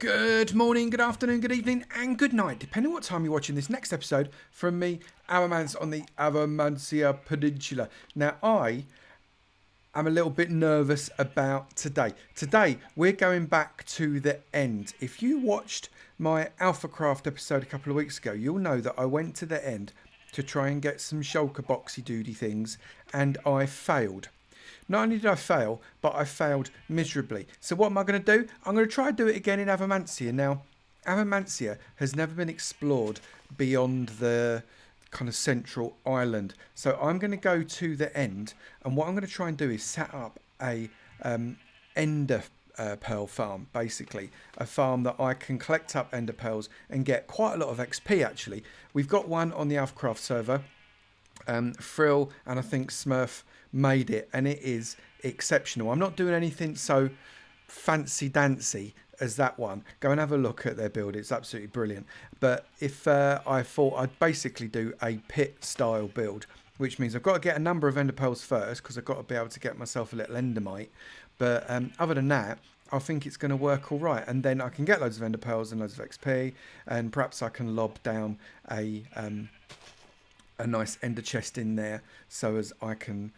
Good morning, good afternoon, good evening, and good night, depending on what time you're watching this next episode from me, Avomance, on the Avomancia Peninsula. Now, I am a little bit nervous about today. Today, we're going back to the end. If you watched my AlphaCraft episode a couple of weeks ago, you'll know that I went to the end to try and get some shulker boxy doody things, and I failed. Not only did I fail, but I failed miserably. So what am I going to do? I'm going to try and do it again in Avomancia. Now, Avomancia has never been explored beyond the kind of central island. So I'm going to go to the end, and what I'm going to try and do is set up a Enderpearl Farm, basically. A farm that I can collect up Enderpearls and get quite a lot of XP, actually. We've got one on the AlphaCraft server. Frill and I think Smurf made it, and it is exceptional. I'm not doing anything so fancy dancy as that one. Go and have a look at their build. It's absolutely brilliant. But if I thought I'd basically do a pit style build, which means I've got to get a number of ender pearls first, because I've got to be able to get myself a little endermite. But other than that, I think it's going to work all right, and then I can get loads of ender pearls and loads of XP, and perhaps I can lob down a nice ender chest in there, so as I can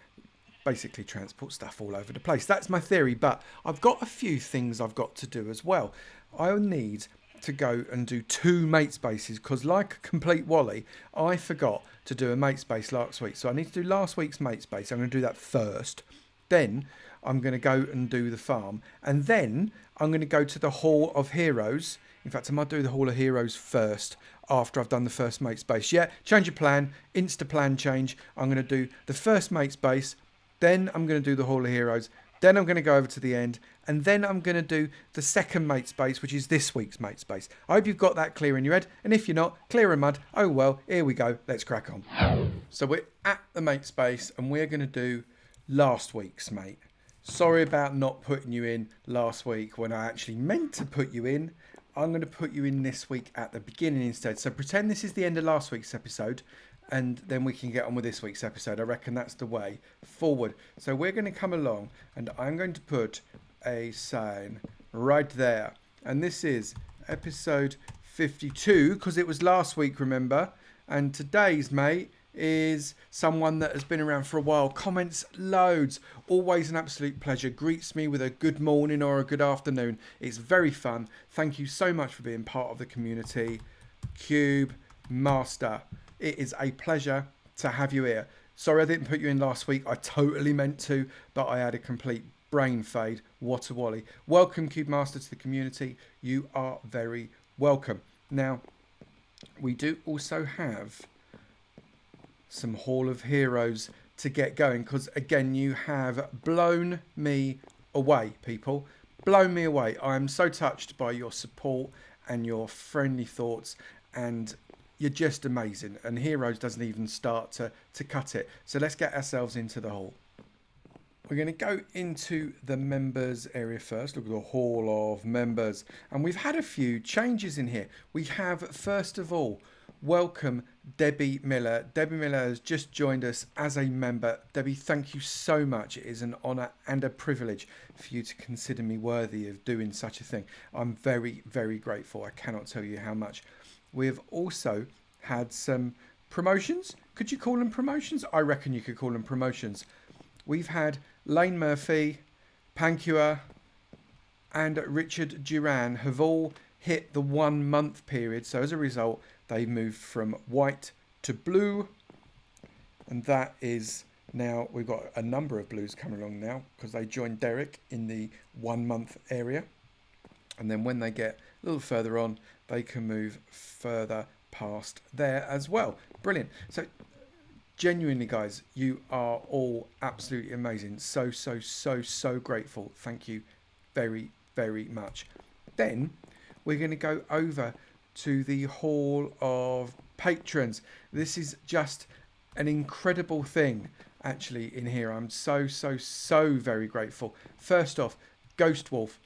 basically transport stuff all over the place. That's my theory, but I've got a few things I've got to do as well. I'll need to go and do 2 mate spaces, because like a complete Wally, I forgot to do a mate space last week. So I need to do last week's mate space. I'm going to do that first. Then I'm going to go and do the farm. And then I'm going to go to the Hall of Heroes. In fact, I might do the Hall of Heroes first, after I've done the first mate space. Yeah, change your plan, insta plan change. I'm going to do the first mate space, then I'm going to do the Hall of Heroes, then I'm going to go over to the end, and then I'm going to do the second mate space, which is this week's mate space. I hope you've got that clear in your head, and if you're not, clear of mud. Oh well, here we go, let's crack on. So we're at the mate space, and we're going to do last week's mate. Sorry about not putting you in last week when I actually meant to put you in. I'm going to put you in this week at the beginning instead. So pretend this is the end of last week's episode, and then we can get on with this week's episode. I reckon that's the way forward. So we're going to come along, and I'm going to put a sign right there. And this is episode 52, because it was last week, remember? And today's mate is someone that has been around for a while, comments loads, always an absolute pleasure, greets me with a good morning or a good afternoon. It's very fun. Thank you so much for being part of the community. Cube Master, it is a pleasure to have you here. Sorry I didn't put you in last week, I totally meant to, but I had a complete brain fade. What a wally. Welcome, Cube Master, to the community. You are very welcome. Now, we do also have some Hall of Heroes to get going, because again, you have blown me away, people. Blown me away. I am so touched by your support and your friendly thoughts, and you're just amazing. And Heroes doesn't even start to cut it. So let's get ourselves into the hall. We're going to go into the members area first. Look at the Hall of Members. And we've had a few changes in here. We have, first of all, welcome Debbie Miller. Debbie Miller has just joined us as a member. Debbie, thank you so much. It is an honour and a privilege for you to consider me worthy of doing such a thing. I'm very, very grateful. I cannot tell you how much. We've also had some promotions. Could you call them promotions? I reckon you could call them promotions. We've had Lane Murphy, Pankua, and Richard Duran have all hit the 1 month period. So as a result, they moved from white to blue. And that is now, we've got a number of blues coming along now, because they joined Derek in the 1 month area. And then when they get a little further on, they can move further past there as well. Brilliant. So genuinely, guys, you are all absolutely amazing. So grateful. Thank you very, very much. Then we're going to go over to the Hall of Patrons. This is just an incredible thing, actually, in here. I'm so very grateful. First off, Ghost Wolf.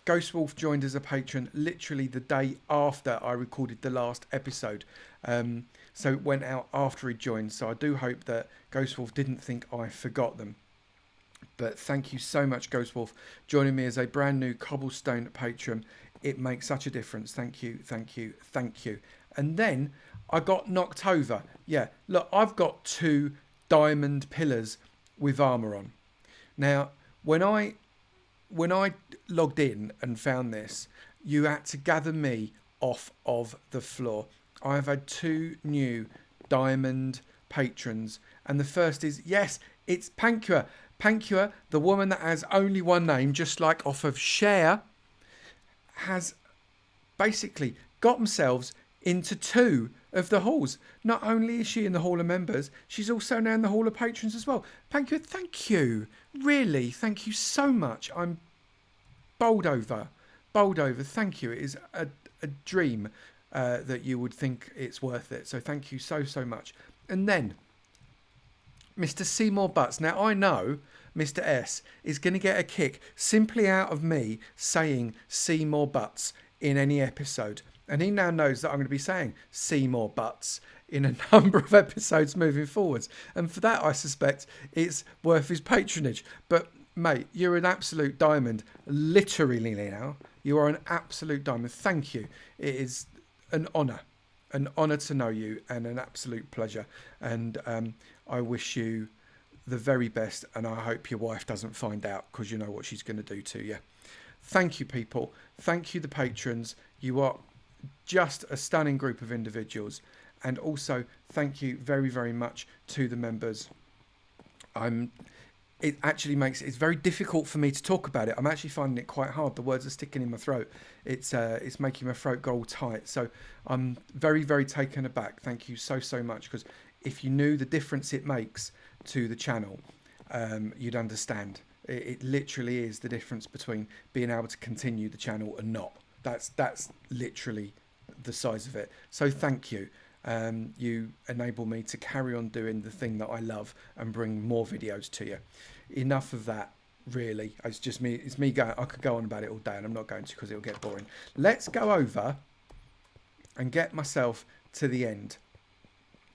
Ghost Wolf joined as a patron literally the day after I recorded the last episode. So it went out after he joined. So I do hope that Ghost Wolf didn't think I forgot them. But thank you so much, Ghost Wolf, joining me as a brand new Cobblestone patron. It makes such a difference. Thank you, thank you, thank you. And then I got knocked over. Yeah, look, I've got 2 diamond pillars with armor on. Now, when I logged in and found this, you had to gather me off of the floor. I've had 2 new diamond patrons, and the first is, yes, it's Pankua. Pankua, the woman that has only one name, just like off of Share, has basically got themselves into 2 of the halls. Not only is she in the Hall of Members, she's also now in the Hall of Patrons as well. Pankua, thank you. Really, thank you so much. I'm bowled over. Thank you. It is a dream that you would think it's worth it. So thank you so much. And then Mr. Seymour Butts. Now I know Mr. S is going to get a kick simply out of me saying Seymour Butts in any episode. And he now knows that I'm going to be saying Seymour Butts in a number of episodes moving forwards. And for that, I suspect it's worth his patronage. But mate, you're an absolute diamond. Literally now, you are an absolute diamond. Thank you. It is an honour to know you, and an absolute pleasure. And I wish you the very best, and I hope your wife doesn't find out, because you know what she's going to do to you. Thank you, people. Thank you, the patrons. You are just a stunning group of individuals. And also, thank you very, very much to the members. It actually makes it's very difficult for me to talk about it. I'm actually finding it quite hard. The words are sticking in my throat. It's making my throat go all tight. So I'm very, very taken aback. Thank you so much, because if you knew the difference it makes to the channel, you'd understand. It literally is the difference between being able to continue the channel and not. That's literally the size of it. So thank you. You enable me to carry on doing the thing that I love and bring more videos to you. Enough of that, really. It's just me. It's me going. I could go on about it all day, and I'm not going to, because it'll get boring. Let's go over and get myself to the end.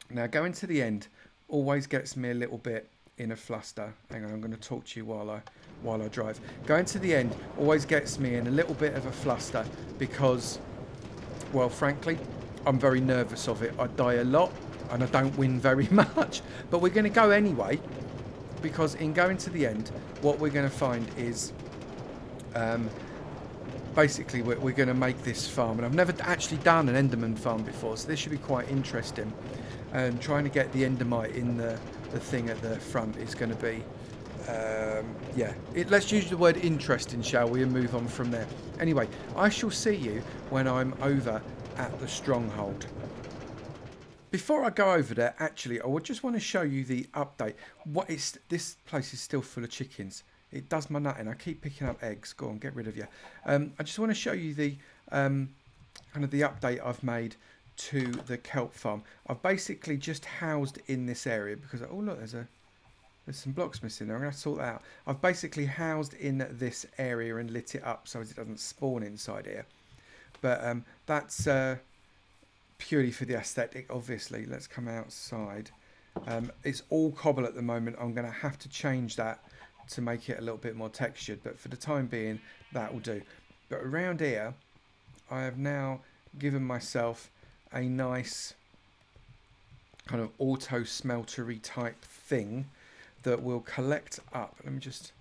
Now, going to the end always gets me a little bit in a fluster. Hang on, I'm going to talk to you while I drive. Going to the end always gets me in a little bit of a fluster because, well, frankly, I'm very nervous of it. I die a lot and I don't win very much. But we're going to go anyway, because in going to the end, what we're going to find is basically we're going to make this farm. And I've never actually done an Enderman farm before, so this should be quite interesting. And trying to get the Endermite in the thing at the front is going to be, yeah. Let's use the word interesting, shall we, and move on from there. Anyway, I shall see you when I'm over at the stronghold. Before I go over there, actually, I would just want to show you the update. This place is still full of chickens. It does my nutting. I keep picking up eggs. Go on, get rid of you. I just want to show you the kind of the update I've made to the kelp farm. I've basically just housed in this area because, oh look, there's some blocks missing there. I'm going to sort that out. I've basically housed in this area and lit it up so it doesn't spawn inside here. But that's purely for the aesthetic, obviously. Let's come outside. It's all cobble at the moment. I'm going to have to change that to make it a little bit more textured. But for the time being, that will do. But around here, I have now given myself a nice kind of auto smeltery type thing that will collect up. Let me just...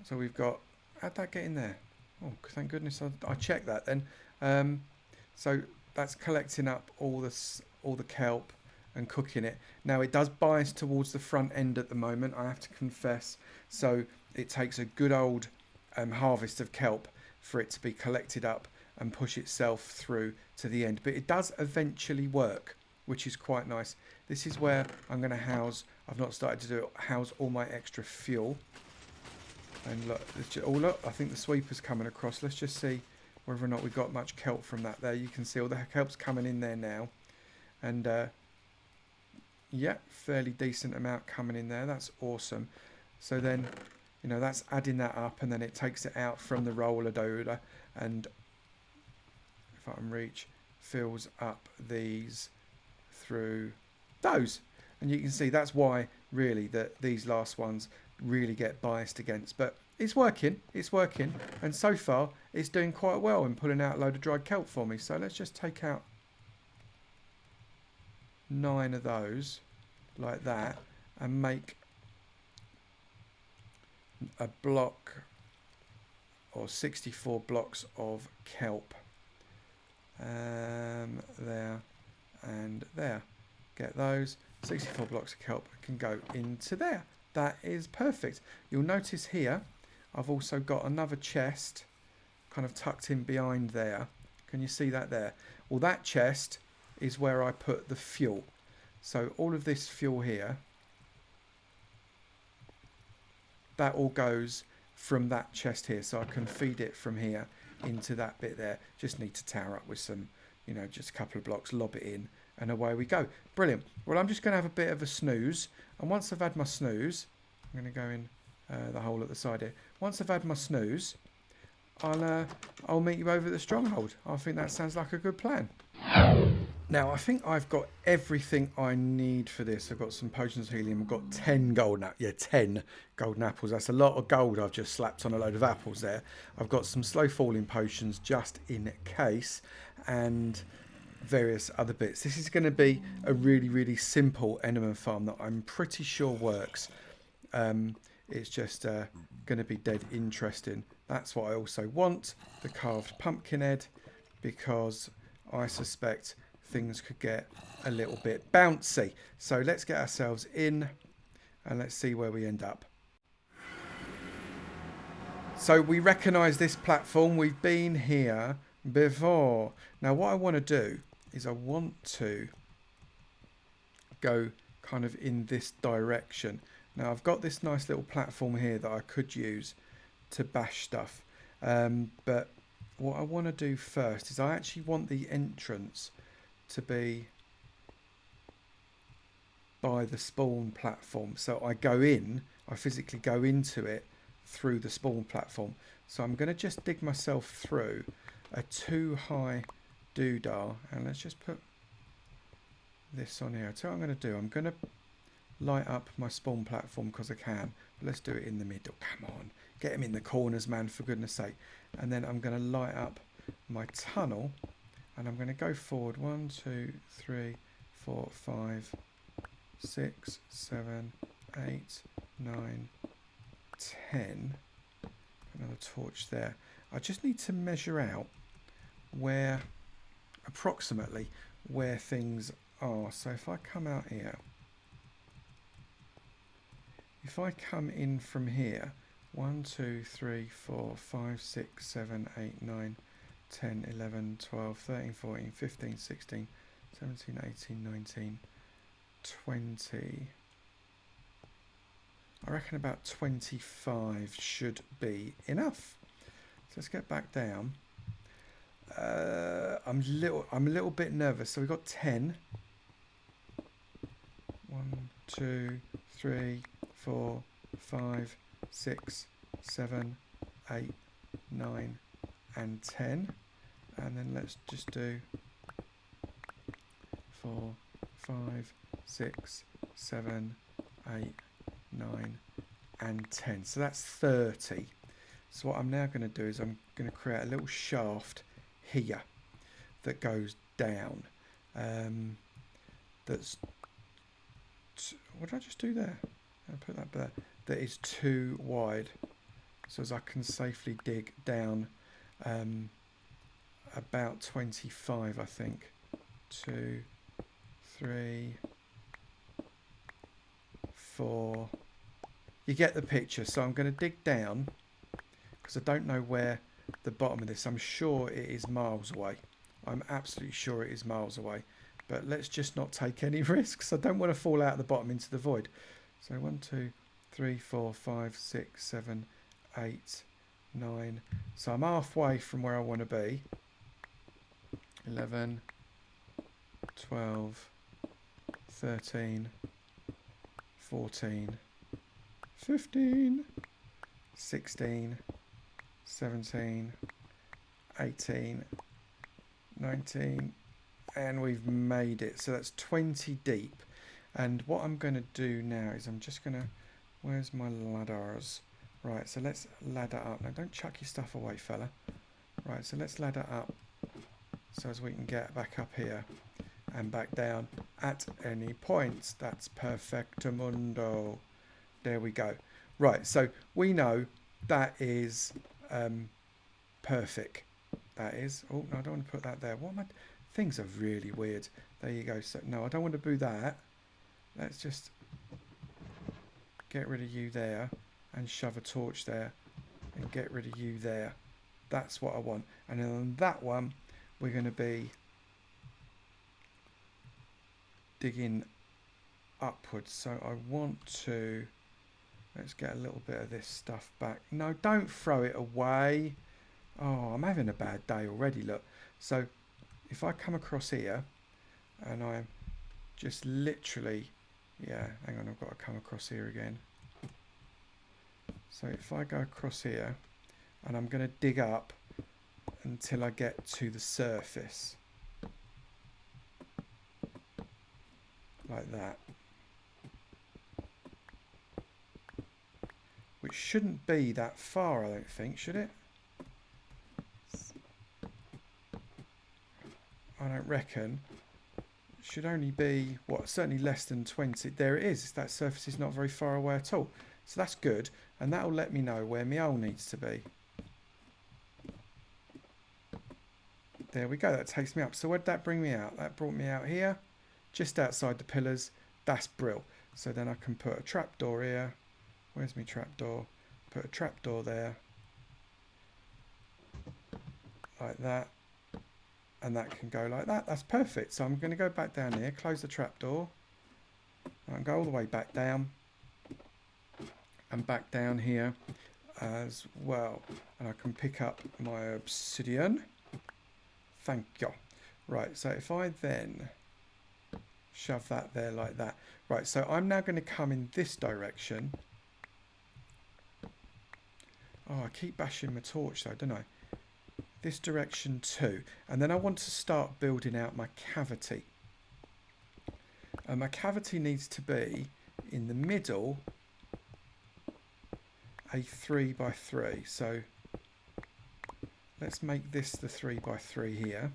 So we've got... How'd that get in there? Oh, thank goodness I checked that then. So that's collecting up all the kelp and cooking it. Now it does bias towards the front end at the moment, I have to confess. So it takes a good old harvest of kelp for it to be collected up and push itself through to the end. But it does eventually work, which is quite nice. This is where I'm going to house, I've not started to do it, house all my extra fuel. And look, oh look, I think the sweeper's coming across. Let's just see whether or not we got much kelp from that there. You can see all the kelp's coming in there now. And yeah, fairly decent amount coming in there. That's awesome. So then, you know, that's adding that up, and then it takes it out from the roller doder, and if I can reach, fills up these through those. And you can see that's why really that these last ones really get biased against. But it's working. It's working. And so far, it's doing quite well in pulling out a load of dried kelp for me. So let's just take out 9 of those like that and make a block or 64 blocks of kelp. There and there. Get those 64 blocks of kelp can go into there. That is perfect. You'll notice here I've also got another chest kind of tucked in behind there. Can you see that there? Well, that chest is where I put the fuel. So all of this fuel here, that all goes from that chest here. So I can feed it from here into that bit there. Just need to tower up with some, you know, just a couple of blocks, lob it in, and away we go. Brilliant. Well, I'm just going to have a bit of a snooze. And once I've had my snooze, I'm going to go in the hole at the side here. Once I've had my snooze, I'll meet you over at the stronghold. I think that sounds like a good plan. Now, I think I've got everything I need for this. I've got some potions of helium. I've got 10 golden apples. Yeah, 10 golden apples. That's a lot of gold I've just slapped on a load of apples there. I've got some slow falling potions just in case, and various other bits. This is going to be a really, really simple Enderman farm that I'm pretty sure works. It's just going to be dead interesting. That's what I also want, the carved pumpkin head, because I suspect things could get a little bit bouncy. So let's get ourselves in and let's see where we end up. So we recognise this platform. We've been here before. Now what I want to do is I want to go kind of in this direction. Now I've got this nice little platform here that I could use to bash stuff. But what I want to do first is I actually want the entrance to be by the spawn platform. So I go in, I physically go into it through the spawn platform. So I'm going to just dig myself through a 2-high doodah, and let's just put this on here. So what I'm going to do, I'm going to light up my spawn platform because I can, but let's do it in the middle. Come on, get him in the corners, man, for goodness sake. And then I'm going to light up my tunnel, and I'm going to go forward 1, 2, 3, 4, 5, 6, 7, 8, 9, 10. Another torch there. I just need to measure out where, approximately, where things are. So if I come out here, if I come in from here, 1, 2, 3, 4, 5, 6, 7, 8, 9, 10, 11, 12, 13, 14, 15, 16, 17, 18, 19, 20. I reckon about 25 should be enough. So let's get back down. I'm a little bit nervous. So we've got 10. 1, 2, 3, 4, 5, 6, 7, 8, 9, and 10. And then let's just do 4, 5, 6, 7, 8, 9, and 10. So that's 30. So what I'm now going to do is I'm going to create a little shaft here that goes down. That's what did I just do there? I'll put that there. That is too wide, so as I can safely dig down about 25, I think. 2, 3, 4. You get the picture. So I'm going to dig down because I don't know where the bottom of this. I'm sure it is miles away. I'm absolutely sure it is miles away. But let's just not take any risks. I don't want to fall out of the bottom into the void. So 1, 2, 3, 4, 5, 6, 7, 8, 9. So I'm halfway from where I want to be. 11, 12, 13, 14, 15, 16, 17, 18, 19, and we've made it. So that's 20 deep. And what I'm going to do now is I'm just going to, where's my ladders? Right, so let's ladder up. Now don't chuck your stuff away, fella. Right, so let's ladder up so as we can get back up here and back down at any point. That's perfectamundo. There we go. Right, so we know that is perfect. That is. Oh, no, I don't want to put that there. What am I? Things are really weird. There you go. So no, I don't want to do that. Let's just get rid of you there and shove a torch there and get rid of you there. That's what I want. And then on that one, we're going to be digging upwards. So I want to, let's get a little bit of this stuff back. No, don't throw it away. Oh, I'm having a bad day already, look. So if I come across here and I'm just literally, yeah, hang on, I've got to come across here again. So if I go across here and I'm going to dig up until I get to the surface. Like that. Which shouldn't be that far, I don't think, should it? I don't reckon. It should only be, what, certainly less than 20. There it is. That surface is not very far away at all. So that's good. And that'll let me know where my hole needs to be. There we go. That takes me up. So where'd that bring me out? That brought me out here, just outside the pillars. That's brill. So then I can put a trapdoor here. Where's my trapdoor? Put a trapdoor there. Like that. And that can go like that. That's perfect. So I'm going to go back down here, close the trapdoor. And go all the way back down. And back down here as well. And I can pick up my obsidian. Thank you. Right, so if I then shove that there like that. Right, so I'm now going to come in this direction. Oh, I keep bashing my torch though, don't I? This direction too. And then I want to start building out my cavity. And my cavity needs to be in the middle, a 3x3. So let's make this the 3x3 here.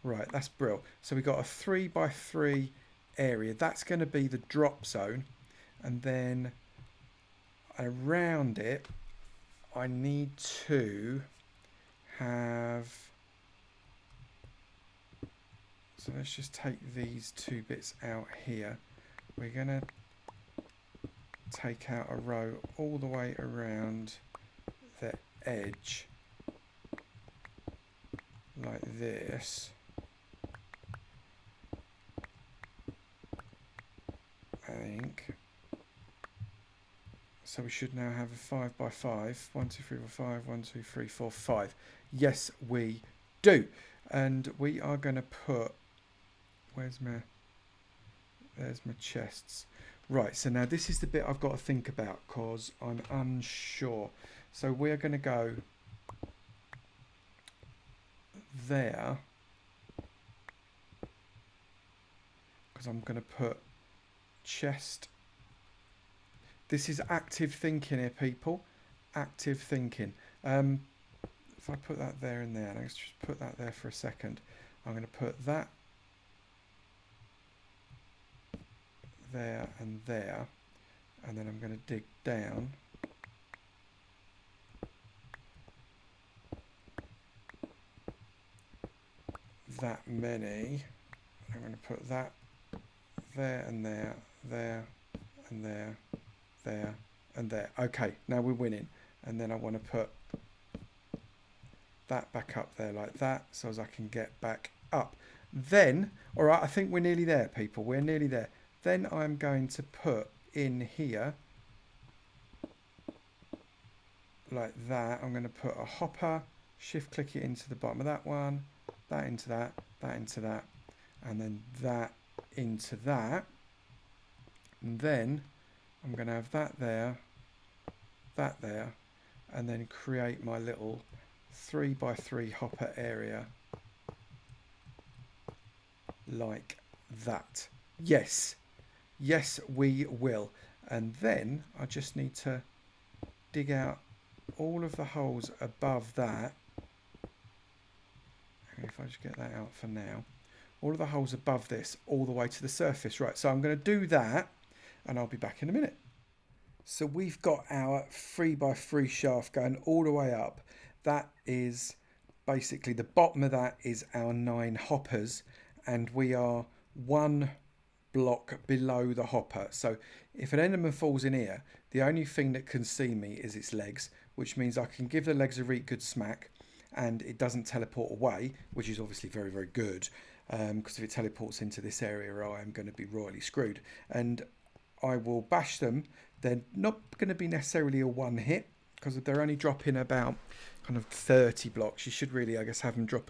Right, that's brilliant. So we've got a 3x3 area. That's going to be the drop zone. And then around it, I need to have... So let's just take these two bits out here. We're going to take out a row all the way around the edge like this. I think. So we should now have a 5x5. 1, 2, 3, 4, 5. 1, 2, 3, 4, 5. Yes, we do. And we are going to put... Where's my... There's my chests. Right, so now this is the bit I've got to think about because I'm unsure. So we're going to go there. Because I'm going to put chest. This is active thinking here, people. Active thinking. If I put that there and there, let's just put that there for a second. I'm going to put that there and there, and then I'm going to dig down that many. I'm going to put that there and there, there and there, there and there. Okay, now we're winning. And then I want to put that back up there like that so as I can get back up. Then, all right, I think we're nearly there, people. We're nearly there. Then I'm going to put in here like that. I'm going to put a hopper, shift click it into the bottom of that one, that into that, that into that, and then that into that. And then I'm going to have that there, and then create my little 3x3 hopper area like that. Yes. Yes, we will. And then I just need to dig out all of the holes above that. And if I just get that out for now, all of the holes above this all the way to the surface. Right, so I'm going to do that and I'll be back in a minute. So we've got our 3x3 shaft going all the way up. That is basically the bottom of that is our 9 hoppers, and we are 1 block below the hopper. So if an Enderman falls in here, the only thing that can see me is its legs, which means I can give the legs a really good smack and it doesn't teleport away, which is obviously very, very good, because if it teleports into this area, I am going to be royally screwed. And I will bash them. They're not going to be necessarily a one hit, because they're only dropping about kind of 30 blocks. You should really, I guess, have them drop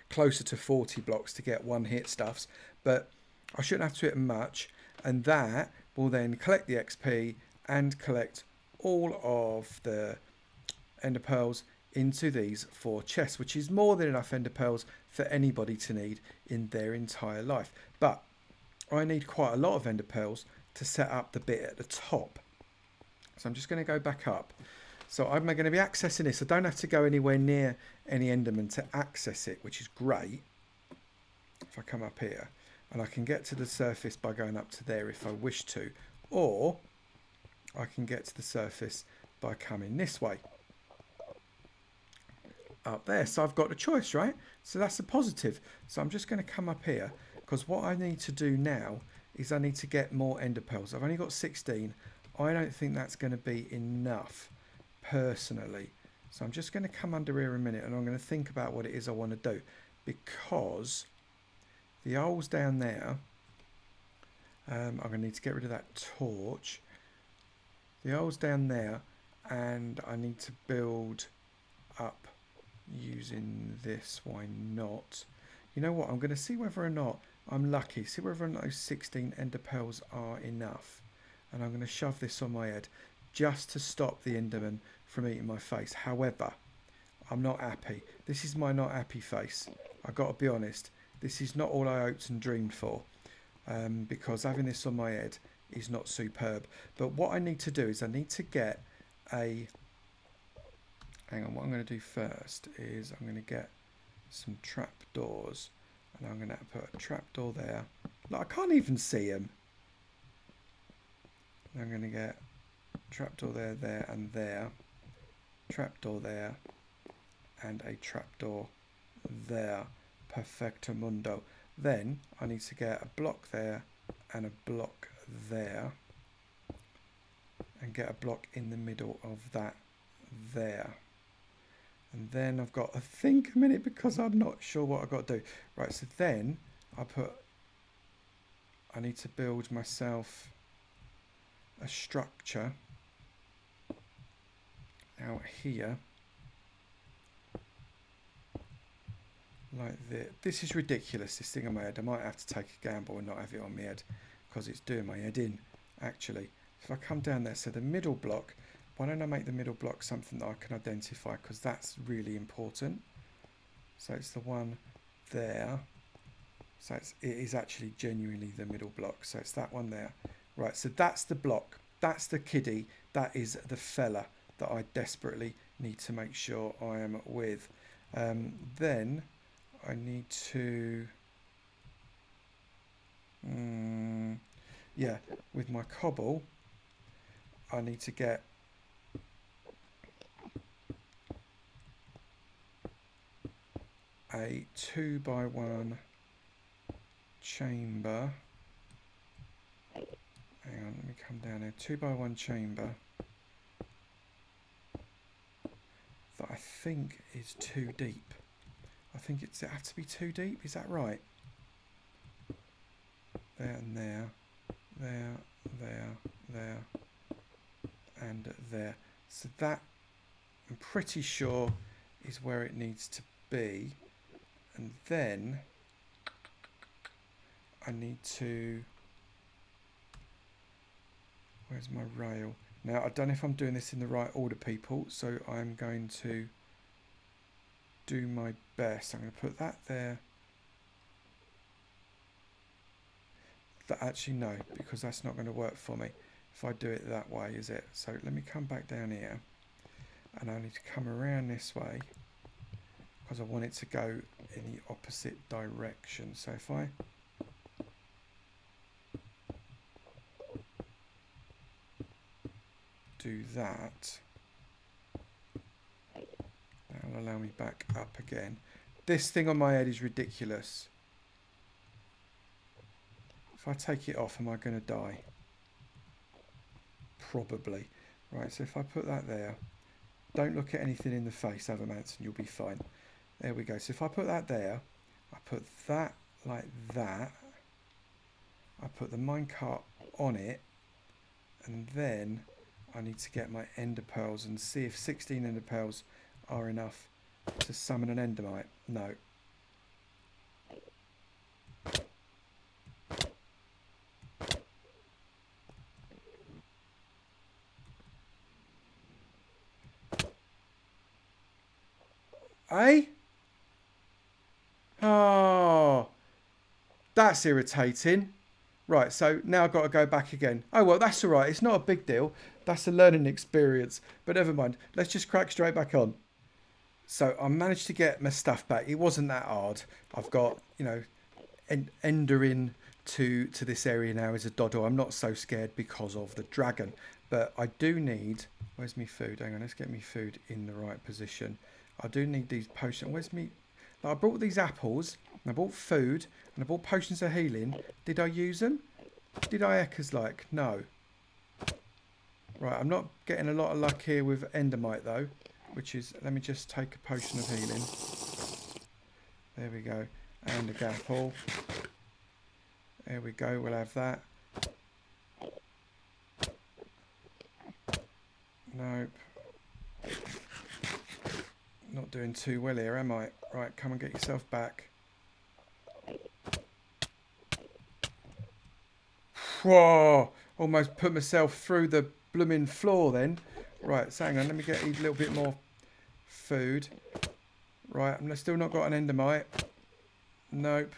closer to 40 blocks to get one hit stuffs, but I shouldn't have to hit them much, and that will then collect the XP and collect all of the ender pearls into these 4 chests, which is more than enough ender pearls for anybody to need in their entire life. But I need quite a lot of ender pearls to set up the bit at the top. So I'm just going to go back up. So I'm going to be accessing this. I don't have to go anywhere near any Enderman to access it, which is great. If I come up here, and I can get to the surface by going up to there if I wish to, or I can get to the surface by coming this way up there. So I've got a choice, right? So that's a positive. So I'm just going to come up here, because what I need to do now is I need to get more ender pearls. I've only got 16. I don't think that's going to be enough personally. So I'm just going to come under here a minute and I'm going to think about what it is I want to do, because the holes down there, I'm going to need to get rid of that torch. The holes down there, and I need to build up using this. Why not? You know what? I'm going to see whether or not I'm lucky. See whether or not those 16 ender pearls are enough. And I'm going to shove this on my head just to stop the Enderman from eating my face. However, I'm not happy. This is my not happy face. I've got to be honest. This is not all I hoped and dreamed for, because having this on my head is not superb. But what I need to do is I need to get a... Hang on, what I'm going to do first is I'm going to get some trapdoors. And I'm going to put a trapdoor there. Look, I can't even see them. I'm going to get trapdoor there, there and there. Trapdoor there. And a trapdoor there. Perfecto mundo. Then I need to get a block there and a block there. And get a block in the middle of that there. And then I've got to think a minute, because I'm not sure what I've got to do. Right, so then I need to build myself a structure out here. Like this. This is ridiculous, this thing on my head. I might have to take a gamble and not have it on my head, because it's doing my head in, actually. If I come down there, so the middle block, why don't I make the middle block something that I can identify, because that's really important. So it's the one there. So it is actually genuinely the middle block. So it's that one there. Right, so that's the block. That's the kiddie. That is the fella that I desperately need to make sure I am with. Then I need to... yeah, with my cobble, I need to get a 2x1 chamber. Hang on, let me come down here. 2x1 chamber that I think is too deep. I think it have to be too deep. Is that right? There and there, there, there, there, and there. So that, I'm pretty sure, is where it needs to be. And then I need to... Where's my rail? Now, I don't know if I'm doing this in the right order, people, so I'm going to do my best. I'm going to put that there. That actually, no, because that's not going to work for me. if I do it that way, is it? So let me come back down here, and I need to come around this way because I want it to go in the opposite direction. So if I do that, that'll allow me back up again. This thing on my head is ridiculous. If I take it off, am I going to die? Probably. Right, so if I put that there, don't look at anything in the face, Avomance, and you'll be fine. There we go. So if I put that there, I put that like that, I put the minecart on it, and then I need to get my ender pearls and see if 16 ender pearls are enough to summon an endermite. No. Eh? Oh, that's irritating. Right, so now I've got to go back again. Oh, well, that's all right. It's not a big deal. That's a learning experience. But never mind. Let's just crack straight back on. So I managed to get my stuff back. It wasn't that hard. I've got, you know, endering to this area now is a doddle. I'm not so scared because of the dragon. But I do need... Where's me food? Hang on, let's get me food in the right position. I do need these potions. Where's me... Like, I brought these apples, and I bought food, and I bought potions of healing. Did I use them? Did I Eckers like? No. Right, I'm not getting a lot of luck here with endermite though, which is... Let me just take a potion of healing. There we go. And a gapple. There we go, we'll have that. Nope. Not doing too well here, am I? Right, come and get yourself back. Whoa! Almost put myself through the blooming floor then. Right, so hang on, let me get a little bit more food. Right, I've still not got an endermite. Nope.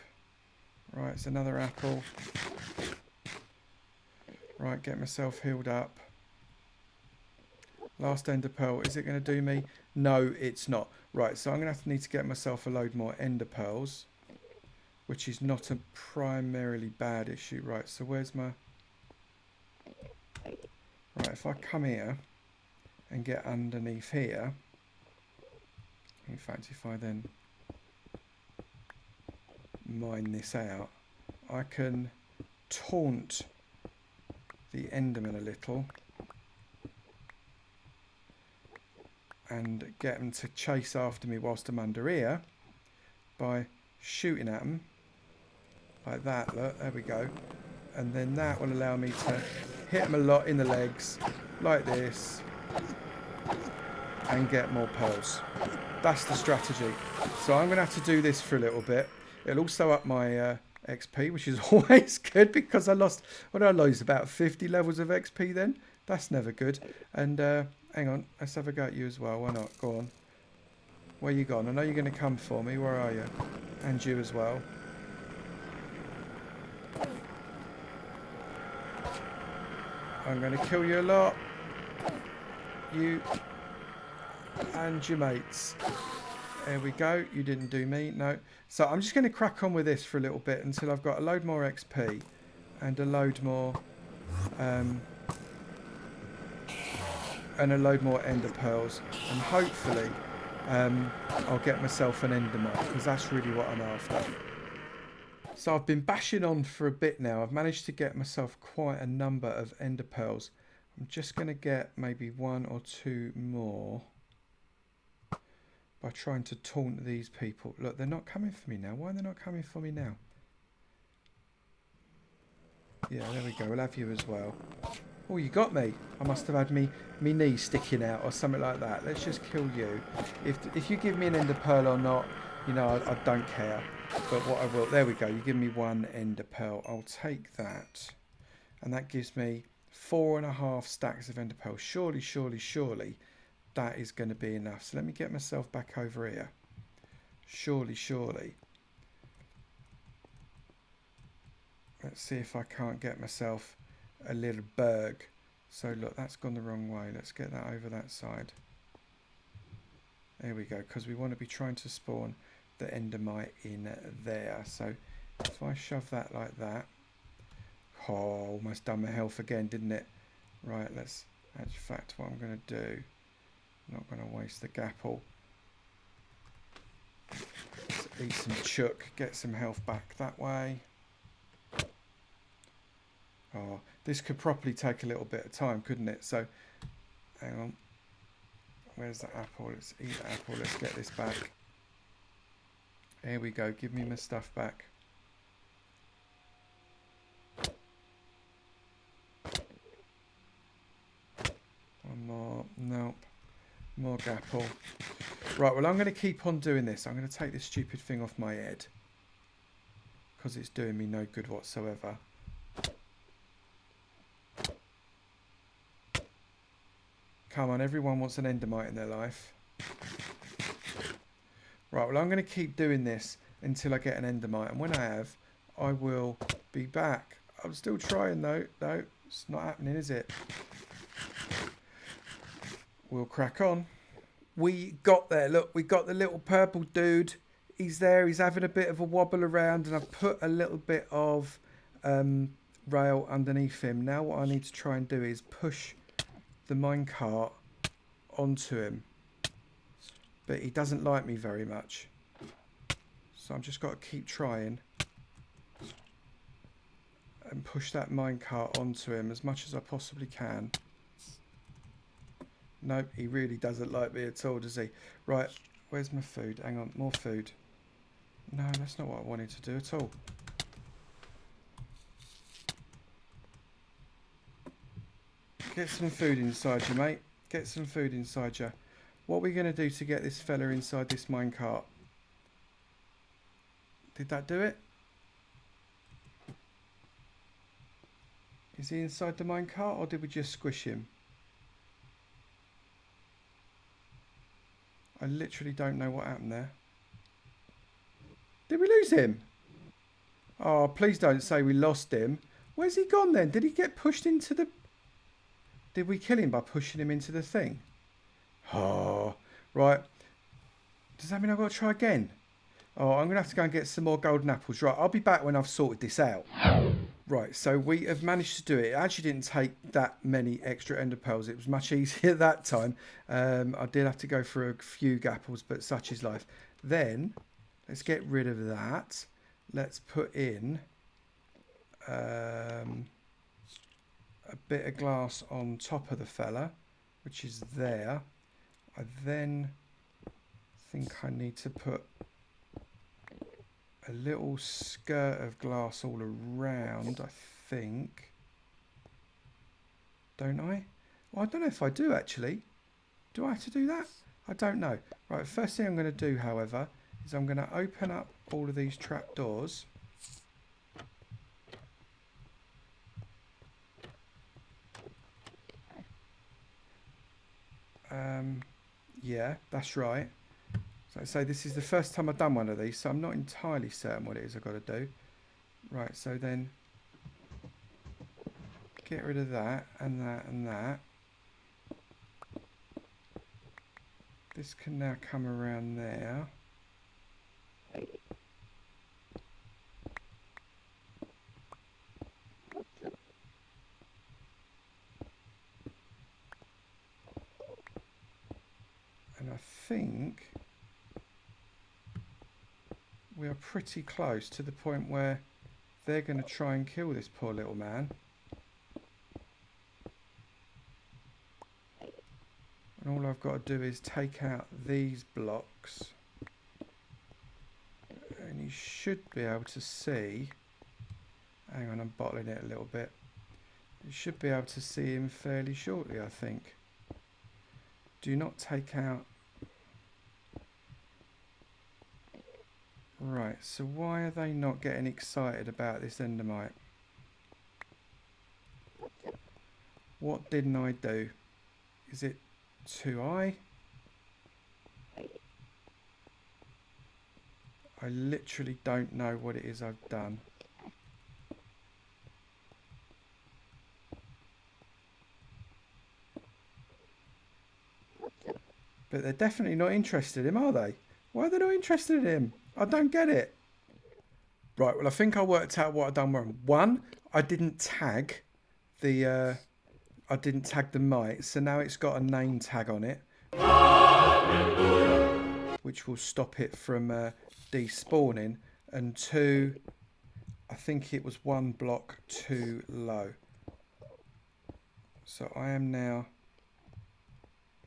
Right, it's another apple. Right, get myself healed up. Last ender pearl. Is it going to do me? No, it's not. Right, so I'm going to need to get myself a load more ender pearls, which is not a primarily bad issue. Right, so where's my... Right, if I come here and get underneath here, in fact, if I then mine this out, I can taunt the Enderman a little and get them to chase after me whilst I'm under here by shooting at them like that. Look, there we go. And then that will allow me to hit them a lot in the legs like this and get more pearls. That's the strategy. So I'm going to have to do this for a little bit. It'll also up my XP, which is always good because I lost, what did I lose, about 50 levels of XP then? That's never good. And hang on, let's have a go at you as well. Why not? Go on. Where you gone? I know you're going to come for me. Where are you? And you as well. I'm going to kill you a lot. You and your mates. There we go. You didn't do me. No. So I'm just going to crack on with this for a little bit until I've got a load more XP and a load more and a load more ender pearls, and hopefully I'll get myself an endermite because that's really what I'm after. So I've been bashing on for a bit now. I've managed to get myself quite a number of ender pearls. I'm just going to get maybe 1 or 2 more by trying to taunt these people. Look, they're not coming for me now. Why are they not coming for me now? Yeah, there we go. We'll have you as well. Oh, you got me. I must have had me knee sticking out or something like that. Let's just kill you. If you give me an ender pearl or not, you know, I don't care. But what I will... There we go. You give me 1 ender pearl. I'll take that. And that gives me 4.5 stacks of ender pearls. Surely, surely, surely that is going to be enough. So let me get myself back over here. Surely, surely. Let's see if I can't get myself a little berg So look, that's gone the wrong way. Let's get that over that side. There we go, because we want to be trying to spawn the endermite in there. So if I shove that like that. Oh, almost done my health again, didn't it? Right, let's, in fact, what I'm going to do, I'm not going to waste the gapple. Let's eat some chook, get some health back that way. Oh, this could probably take a little bit of time, couldn't it? So, hang on. Where's the apple? Let's eat the apple. Let's get this back. Here we go. Give me my stuff back. One more. Nope. More gapple. Right, well, I'm going to keep on doing this. I'm going to take this stupid thing off my head. Because it's doing me no good whatsoever. Come on, everyone wants an endermite in their life. Right, well, I'm going to keep doing this until I get an endermite. And when I have, I will be back. I'm still trying, though. No, it's not happening, is it? We'll crack on. We got there. Look, we got the little purple dude. He's there. He's having a bit of a wobble around. And I've put a little bit of rail underneath him. Now what I need to try and do is push the minecart onto him. But he doesn't like me very much. So I've just got to keep trying. And push that minecart onto him as much as I possibly can. Nope, he really doesn't like me at all, does he? Right, where's my food? Hang on, more food. No, that's not what I wanted to do at all. Get some food inside you, mate. Get some food inside you. What are we going to do to get this fella inside this minecart? Did that do it? Is he inside the minecart or did we just squish him? I literally don't know what happened there. Did we lose him? Oh, please don't say we lost him. Where's he gone then? Did he get pushed into the... Did we kill him by pushing him into the thing? Oh, right. Does that mean I've got to try again? Oh, I'm going to have to go and get some more golden apples. Right, I'll be back when I've sorted this out. Right, so we have managed to do it. It actually didn't take that many extra enderpearls. It was much easier that time. I did have to go for a few gapples, but such is life. Then, let's get rid of that. Let's put in a bit of glass on top of the fella, which is there. I then think I need to put a little skirt of glass all around, I think. Don't I? Well, I don't know if I do, actually. Do I have to do that? I don't know. Right, first thing I'm going to do, however, is I'm going to open up all of these trapdoors. Yeah, that's right. So I say this is the first time I've done one of these, so I'm not entirely certain what it is I've got to do. Right, so then get rid of that and that and that. This can now come around there. And I think we are pretty close to the point where they're going to try and kill this poor little man. And all I've got to do is take out these blocks. And you should be able to see... Hang on, I'm bottling it a little bit. You should be able to see him fairly shortly, I think. Do not take out... Right, so why are they not getting excited about this endermite? What didn't I do? Is it too high? I literally don't know what it is I've done. But they're definitely not interested in him, are they? Why are they not interested in him? I don't get it. Right, well, I think I worked out what I've done wrong. One, I didn't tag the mite, so now it's got a name tag on it, which will stop it from despawning. And two, I think it was one block too low. So I am now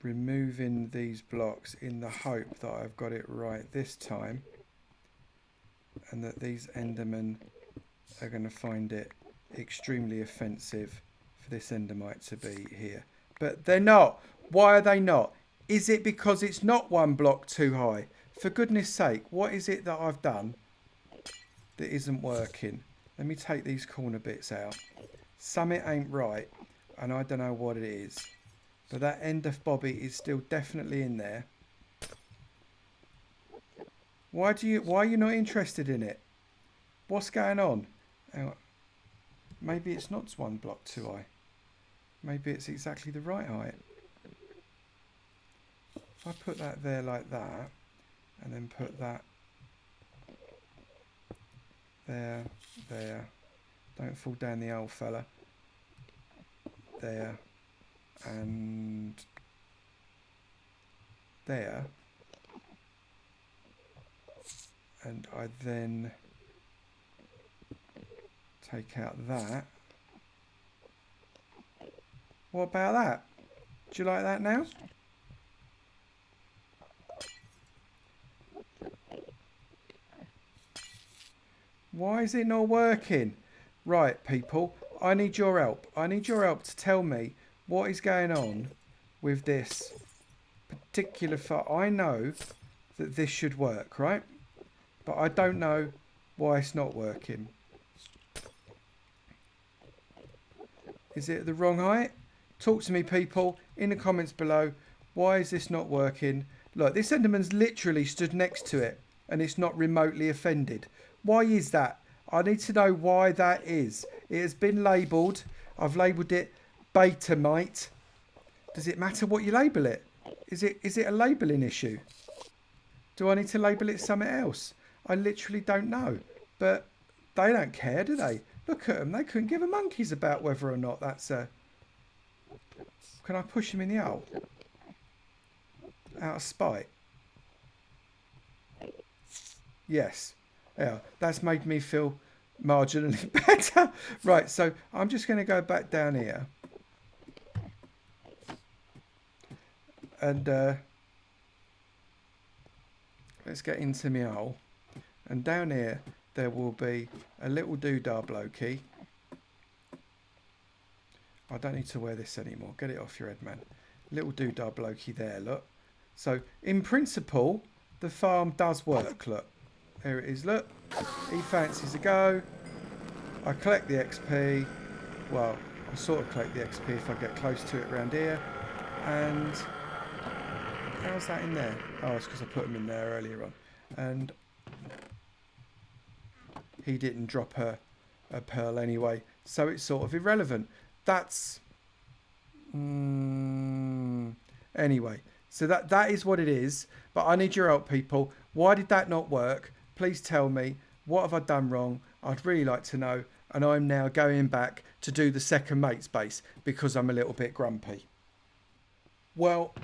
removing these blocks in the hope that I've got it right this time, and that these Endermen are going to find it extremely offensive for this Endermite to be here. But they're not. Why are they not? Is it because it's not one block too high? For goodness sake, what is it that I've done that isn't working? Let me take these corner bits out. Something ain't right, and I don't know what it is. But that Ender Bobby is still definitely in there. Why are you not interested in it? What's going on? Hang on. Maybe it's not one block too high. Maybe it's exactly the right height. If I put that there like that, and then put that there. Don't fall down the old fella. There. And there. And I then take out that. What about that? Do you like that now? Why is it not working? Right, people, I need your help. I need your help to tell me what is going on with this particular farm. I know that this should work, right? But I don't know why it's not working. Is it the wrong height? Talk to me, people, in the comments below. Why is this not working? Look, this Enderman's literally stood next to it and it's not remotely offended. Why is that? I need to know why that is. It has been labelled. I've labelled it Betamite. Does it matter what you label it? Is it a labelling issue? Do I need to label it something else? I literally don't know. But they don't care, do they? Look at them. They couldn't give a monkey's about whether or not that's a... Can I push him in the hole? Out of spite? Yes. Yeah, that's made me feel marginally better. Right, so I'm just going to go back down here. And let's get into my hole. And down here, there will be a little doodah blokey. I don't need to wear this anymore. Get it off your head, man. Little doodah blokey there, look. So, in principle, the farm does work, look. Here it is, look. He fancies a go. I collect the XP. Well, I sort of collect the XP if I get close to it around here. And how's that in there? Oh, it's because I put him in there earlier on. And he didn't drop a pearl anyway. So it's sort of irrelevant. That's... Anyway, so that is what it is. But I need your help, people. Why did that not work? Please tell me, what have I done wrong? I'd really like to know. And I'm now going back to do the second mate's base because I'm a little bit grumpy. Well,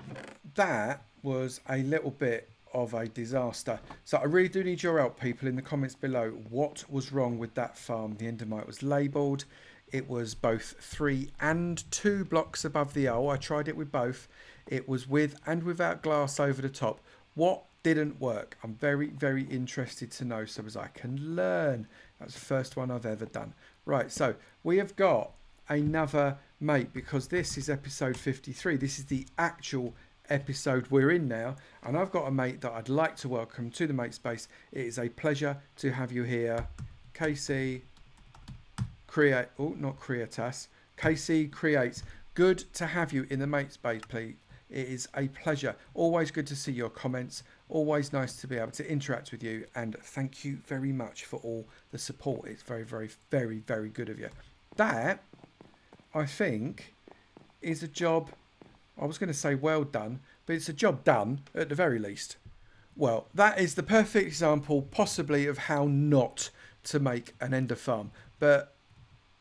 that was a little bit of a disaster. So I really do need your help, people, in the comments below. What was wrong with that farm? The Endermite was labelled. It was both 3 and 2 blocks above the hole. I tried it with both. It was with and without glass over the top. What didn't work? I'm very, very interested to know so as I can learn. That's the first one I've ever done. Right, so we have got another mate because this is episode 53. This is the actual episode we're in now. And I've got a mate that I'd like to welcome to the mate space. It is a pleasure to have you here. KC Create, oh, not Creatas. KC Creates. Good to have you in the mate space, please. It is a pleasure. Always good to see your comments. Always nice to be able to interact with you. And thank you very much for all the support. It's very, very, very, very good of you. That, I think, is a job I was going to say well done, but it's a job done at the very least. Well, that is the perfect example possibly of how not to make an ender farm. But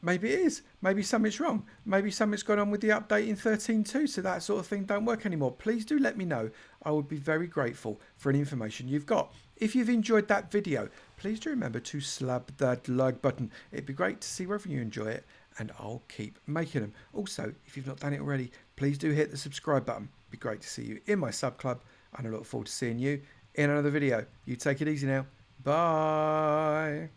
maybe it is. Maybe something's wrong. Maybe something's gone on with the update in 13.2, so that sort of thing don't work anymore. Please do let me know. I would be very grateful for any information you've got. If you've enjoyed that video, please do remember to slap that like button. It'd be great to see whether you enjoy it, and I'll keep making them. Also, if you've not done it already, please do hit the subscribe button. It'd be great to see you in my sub club, and I look forward to seeing you in another video. You take it easy now. Bye.